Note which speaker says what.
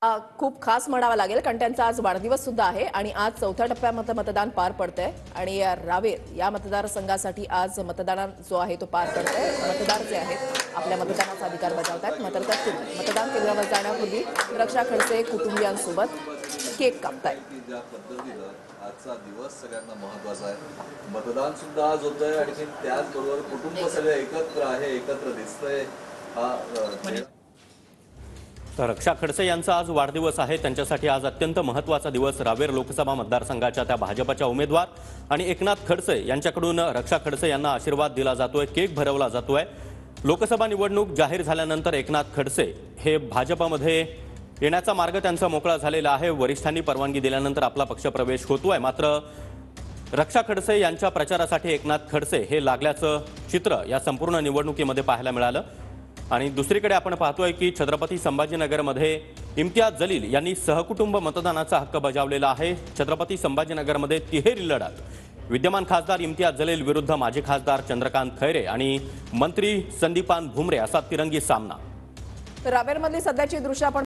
Speaker 1: खूप खास म्हणावा लागेल कारण त्यांचा आज वाढदिवस सुद्धा आहे आणि आज चौथ्या टप्प्यामध्ये मतदान पार पडतंय आणि रावेर या मतदारसंघासाठी आज मतदान जो आहे तो पार पडतंय। मतदार जे आहेत आपल्या मतदानाचा अधिकार बजावतात। मतदान केंद्रावर जाण्यापूर्वी रक्षा खडसे कुटुंबियांसोबत केक कापतायत।
Speaker 2: आजचा दिवस सगळ्यांना महत्त्वाचा आहे। मतदान सुद्धा आज होतंय आणि त्याचबरोबर कुटुंब सगळे एकत्र आहे, एकत्र दिसतंय।
Speaker 3: तर रक्षा खडसे यांचा आज वाढदिवस आहे। त्यांच्यासाठी आज अत्यंत महत्त्वाचा दिवस। रावेर लोकसभा मतदारसंघाच्या त्या भाजपच्या उमेदवार आणि एकनाथ खडसे यांच्याकडून रक्षा खडसे यांना आशीर्वाद दिला जातोय, केक भरवला जातोय। लोकसभा निवडणूक जाहीर झाल्यानंतर एकनाथ खडसे हे भाजपमध्ये येण्याचा मार्ग त्यांचा मोकळा झालेला आहे। वरिष्ठांनी परवानगी दिल्यानंतर आपला पक्षप्रवेश होतोय। मात्र रक्षा खडसे यांच्या प्रचारासाठी एकनाथ खडसे हे लागल्याचं चित्र या संपूर्ण निवडणुकीमध्ये पाहायला मिळालं। आणि दुसरीकडे आपण पाहतोय की छत्रपती संभाजीनगरमध्ये इम्तियाज जलील यांनी सहकुटुंब मतदानाचा हक्क बजावलेला आहे। छत्रपती संभाजीनगरमध्ये तिहेरी लढत विद्यमान खासदार इम्तियाज जलील विरुद्ध माजी खासदार चंद्रकांत खैरे आणि मंत्री संदीपान भुमरे असा तिरंगी सामना।
Speaker 1: रावेरमधली सध्याची दृश्य आपण